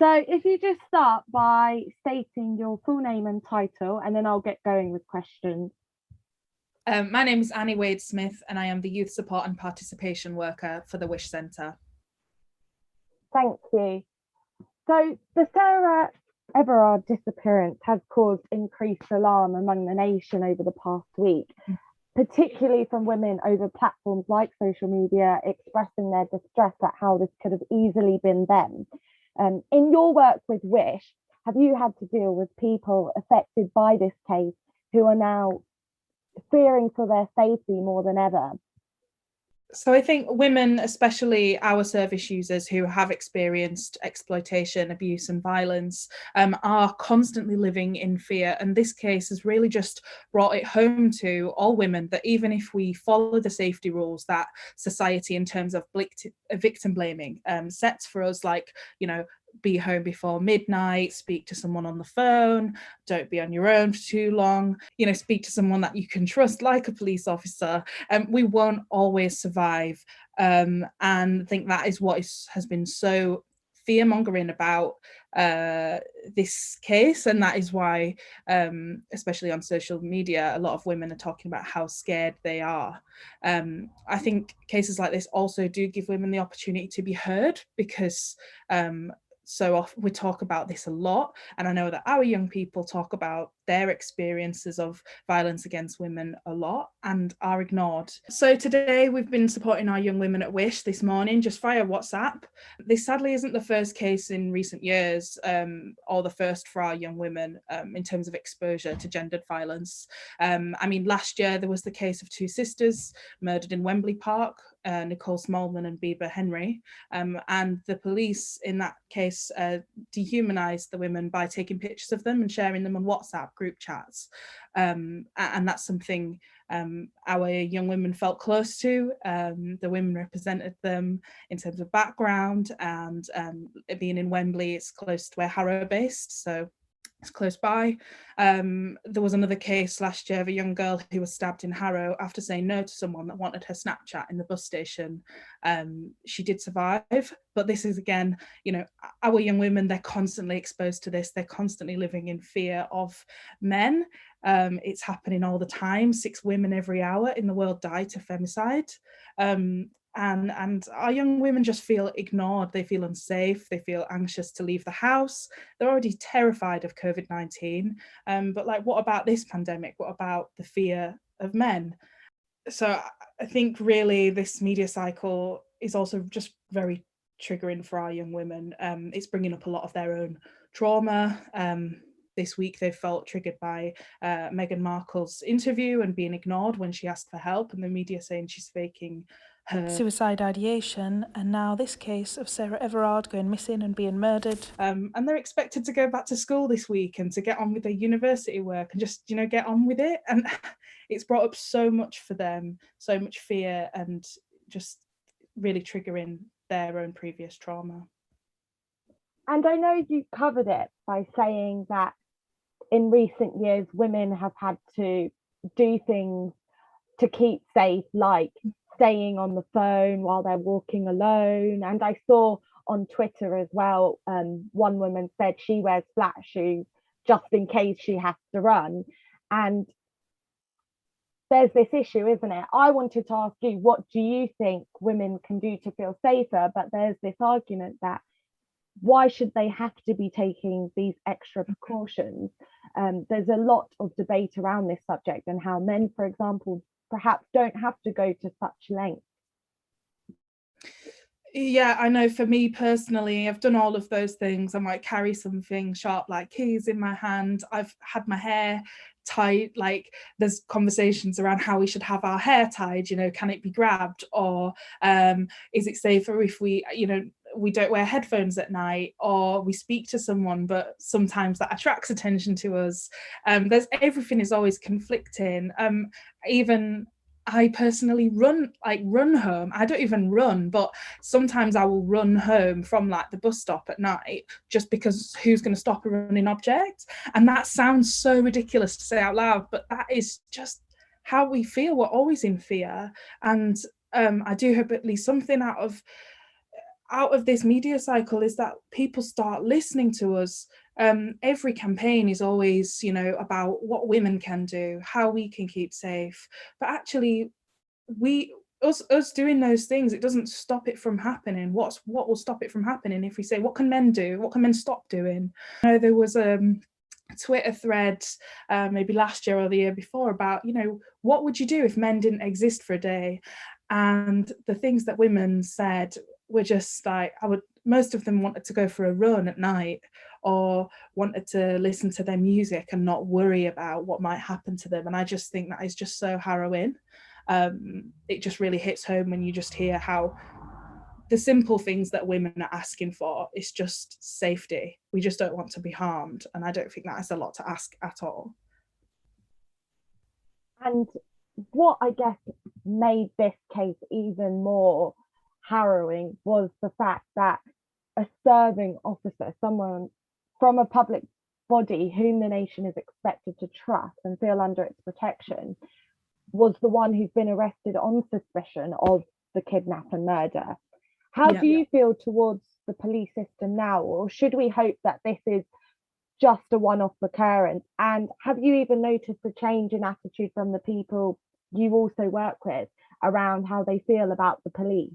So if you just start by stating your full name and title, and then I'll get going with questions. My name is Annie Wade-Smith, and I am the Youth Support and Participation Worker for the Wish Centre. Thank you. So the Sarah Everard disappearance has caused increased alarm among the nation over the past week, particularly from women over platforms like social media expressing their distress at how this could have easily been them. In your work with Wish, have you had to deal with people affected by this case who are now fearing for their safety more than ever? So I think women, especially our service users who have experienced exploitation, abuse and violence, are constantly living in fear. And this case has really just brought it home to all women that even if we follow the safety rules that society in terms of victim blaming sets for us, like, be home before midnight, speak to someone on the phone, don't be on your own for too long, speak to someone that you can trust, like a police officer, we won't always survive. And I think that is what has been so fear-mongering about this case, and that is why, especially on social media, a lot of women are talking about how scared they are. I think cases like this also do give women the opportunity to be heard, because so often we talk about this a lot, and I know that our young people talk about their experiences of violence against women a lot and are ignored. So today we've been supporting our young women at Wish this morning just via WhatsApp. This sadly isn't the first case in recent years, or the first for our young women in terms of exposure to gendered violence. Last year there was the case of two sisters murdered in Wembley Park, Nicole Smallman and Bieber Henry, and the police in that case dehumanized the women by taking pictures of them and sharing them on WhatsApp group chats, and that's something our young women felt close to. The women represented them in terms of background, and being in Wembley, it's close to where Harrow are based, so it's close by. There was another case last year of a young girl who was stabbed in Harrow after saying no to someone that wanted her Snapchat in the bus station. She did survive, but this is, again, our young women, they're constantly exposed to this. They're constantly living in fear of men. It's happening all the time. 6 women every hour in the world die to femicide. And our young women just feel ignored. They feel unsafe. They feel anxious to leave the house. They're already terrified of COVID-19. But what about this pandemic? What about the fear of men? So I think really this media cycle is also just very triggering for our young women. It's bringing up a lot of their own trauma. This week they've felt triggered by Meghan Markle's interview and being ignored when she asked for help, and the media saying she's faking her suicide ideation, and now this case of Sarah Everard going missing and being murdered. And they're expected to go back to school this week and to get on with their university work and just, get on with it. And it's brought up so much for them, so much fear, and just really triggering their own previous trauma. And I know you covered it by saying that in recent years, women have had to do things to keep safe, like staying on the phone while they're walking alone. And I saw on Twitter as well, one woman said she wears flat shoes just in case she has to run. And there's this issue, isn't it? I wanted to ask you, what do you think women can do to feel safer? But there's this argument that why should they have to be taking these extra precautions? There's a lot of debate around this subject and how men, for example, perhaps don't have to go to such lengths. Yeah, I know for me personally, I've done all of those things. I might carry something sharp like keys in my hand. I've had my hair tied, like there's conversations around how we should have our hair tied, can it be grabbed, or is it safer if we, we don't wear headphones at night, or we speak to someone but sometimes that attracts attention to us. Everything is always conflicting. Even I personally run home. I don't even run, but sometimes I will run home from the bus stop at night just because who's going to stop a running object? And that sounds so ridiculous to say out loud, but that is just how we feel. We're always in fear. And I do hope at least something out of out of this media cycle is that people start listening to us. Every campaign is always, about what women can do, how we can keep safe. But actually, us doing those things, it doesn't stop it from happening. What will stop it from happening if we say, what can men do? What can men stop doing? There was a Twitter thread maybe last year or the year before about, what would you do if men didn't exist for a day? And the things that women said were just like, most of them wanted to go for a run at night, or wanted to listen to their music and not worry about what might happen to them. And I just think that is just so harrowing. It just really hits home when you just hear how the simple things that women are asking for is just safety. We just don't want to be harmed. And I don't think that is a lot to ask at all. And what I guess made this case even more harrowing was the fact that a serving officer, someone from a public body whom the nation is expected to trust and feel under its protection, was the one who's been arrested on suspicion of the kidnap and murder. How do you feel towards the police system now, or should we hope that this is just a one-off occurrence? And have you even noticed a change in attitude from the people you also work with around how they feel about the police?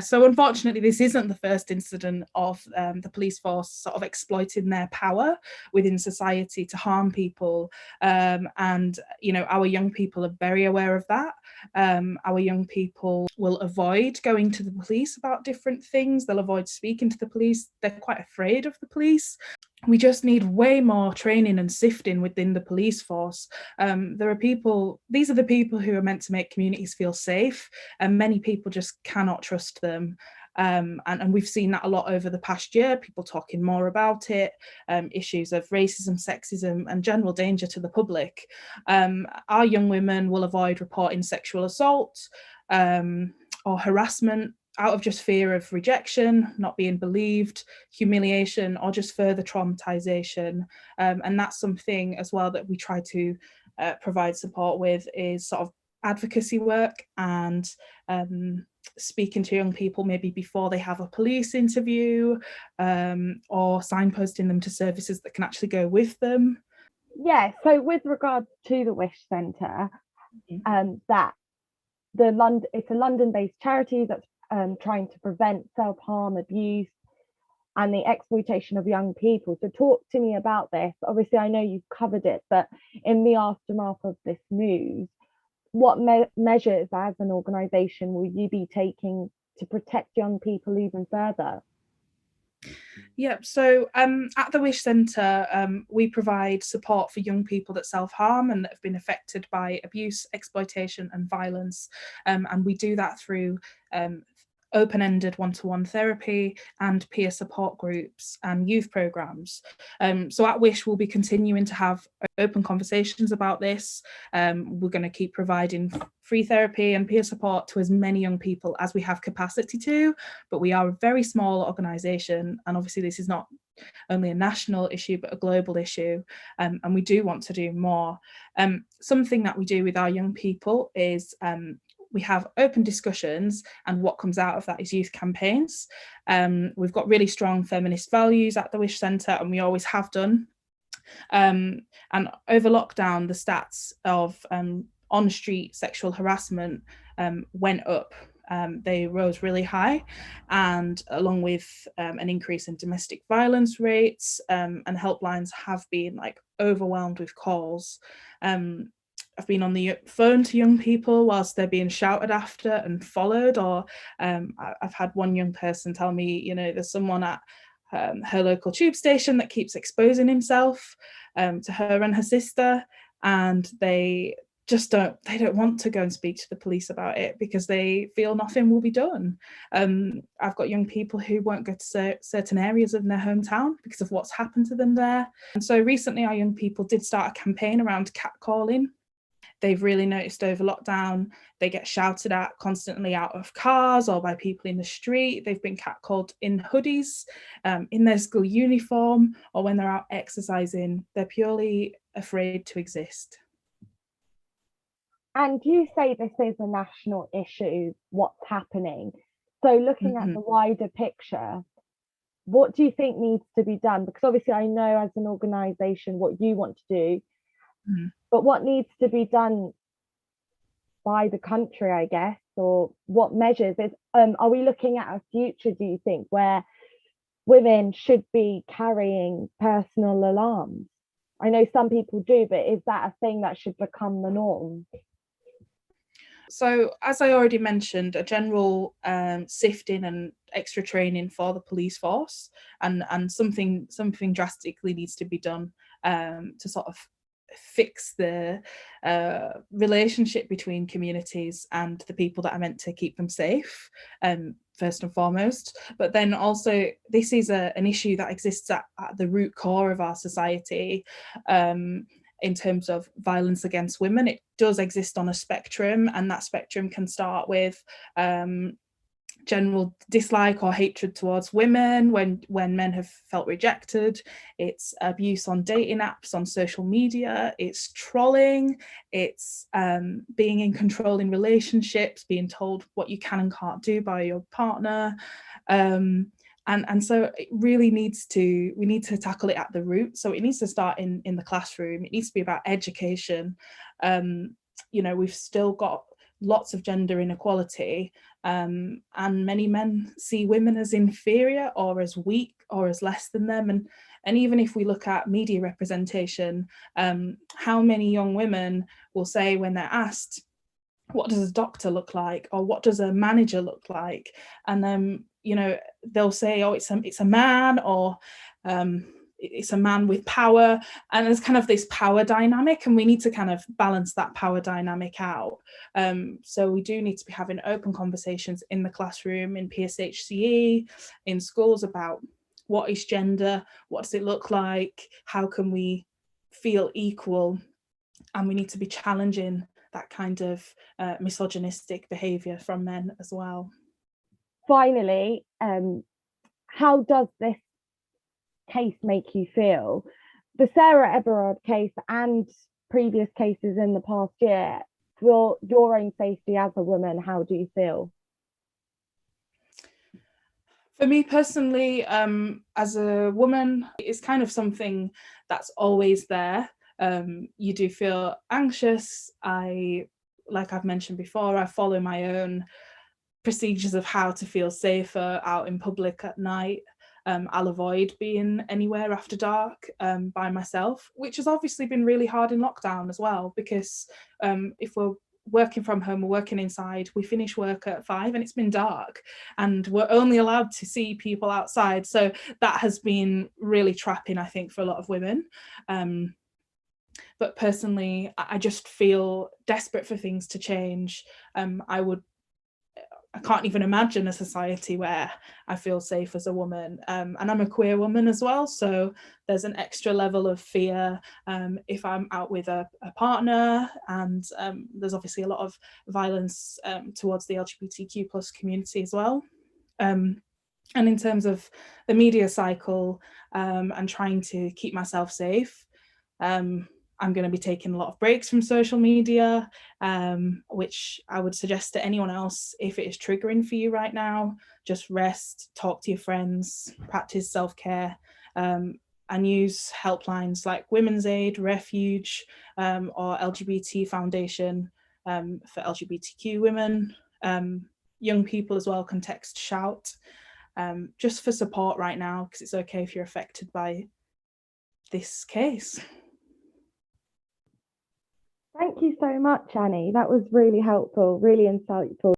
So unfortunately, this isn't the first incident of the police force sort of exploiting their power within society to harm people. And, our young people are very aware of that. Our young people will avoid going to the police about different things. They'll avoid speaking to the police. They're quite afraid of the police. We just need way more training and sifting within the police force. These are the people who are meant to make communities feel safe, and many people just cannot trust them. And we've seen that a lot over the past year, people talking more about it, issues of racism, sexism, and general danger to the public. Our young women will avoid reporting sexual assault or harassment out of just fear of rejection, not being believed, humiliation, or just further traumatization. And that's something as well that we try to provide support with, is sort of advocacy work and speaking to young people maybe before they have a police interview, or signposting them to services that can actually go with them. Yeah, so with regards to the Wish Centre, that it's a London-based charity that's trying to prevent self-harm, abuse, and the exploitation of young people. So talk to me about this. Obviously, I know you've covered it, but in the aftermath of this news, what measures as an organisation will you be taking to protect young people even further? So at the Wish Centre, we provide support for young people that self-harm and that have been affected by abuse, exploitation and violence. And we do that through open-ended one-to-one therapy and peer support groups and youth programs. So at Wish, we'll be continuing to have open conversations about this. We're going to keep providing free therapy and peer support to as many young people as we have capacity to, but we are a very small organisation, and obviously this is not only a national issue but a global issue, and we do want to do more. Something that we do with our young people is we have open discussions, and what comes out of that is youth campaigns. We've got really strong feminist values at the Wish Centre, and we always have done. And over lockdown, the stats of on-street sexual harassment went up. They rose really high, and along with an increase in domestic violence rates, and helplines have been overwhelmed with calls. I've been on the phone to young people whilst they're being shouted after and followed, or I've had one young person tell me, there's someone at her local tube station that keeps exposing himself to her and her sister, and they don't want to go and speak to the police about it because they feel nothing will be done. I've got young people who won't go to certain areas of their hometown because of what's happened to them there. And so recently our young people did start a campaign around catcalling. They've really noticed over lockdown, they get shouted at constantly out of cars or by people in the street. They've been catcalled in hoodies, in their school uniform, or when they're out exercising. They're purely afraid to exist. And you say this is a national issue, what's happening. So looking at the wider picture, what do you think needs to be done? Because obviously I know as an organisation what you want to do, but what needs to be done by the country, I guess, or what measures is are we looking at a future, do you think, where women should be carrying personal alarms? I know some people do, but is that a thing that should become the norm? So, as I already mentioned, a general sifting and extra training for the police force, and something drastically needs to be done to sort of fix the relationship between communities and the people that are meant to keep them safe, first and foremost. But then also, this is an issue that exists at the root core of our society. In terms of violence against women, it does exist on a spectrum, and that spectrum can start with general dislike or hatred towards women when men have felt rejected. It's abuse on dating apps, on social media, it's trolling, it's being in controlling relationships, being told what you can and can't do by your partner. And so it really we need to tackle it at the root. So it needs to start in the classroom. It needs to be about education. We've still got lots of gender inequality, and many men see women as inferior or as weak or as less than them. And even if we look at media representation, how many young women will say when they're asked, what does a doctor look like, or what does a manager look like, and then they'll say, oh, it's a man, or it's a man with power. And there's kind of this power dynamic, and we need to kind of balance that power dynamic out. So we do need to be having open conversations in the classroom, in PSHCE, in schools, about what is gender, what does it look like, how can we feel equal, and we need to be challenging that kind of misogynistic behaviour from men as well. Finally, how does this case make you feel? The Sarah Everard case and previous cases in the past year, for your own safety as a woman, how do you feel? For me personally, as a woman, it's kind of something that's always there. You do feel anxious. Like I've mentioned before, I follow my own procedures of how to feel safer out in public at night. I'll avoid being anywhere after dark by myself, which has obviously been really hard in lockdown as well, because if we're working from home or working inside, we finish work at 5 and it's been dark and we're only allowed to see people outside. So that has been really trapping, I think, for a lot of women. But personally, I just feel desperate for things to change. I can't even imagine a society where I feel safe as a woman. And I'm a queer woman as well, so there's an extra level of fear if I'm out with a partner, and there's obviously a lot of violence towards the LGBTQ plus community as well. And in terms of the media cycle and trying to keep myself safe, I'm going to be taking a lot of breaks from social media, which I would suggest to anyone else, if it is triggering for you right now, just rest, talk to your friends, practice self-care, and use helplines like Women's Aid, Refuge, or LGBT Foundation for LGBTQ women. Young people as well can text Shout, just for support right now, because it's okay if you're affected by this case. Thank you so much, Annie. That was really helpful, really insightful.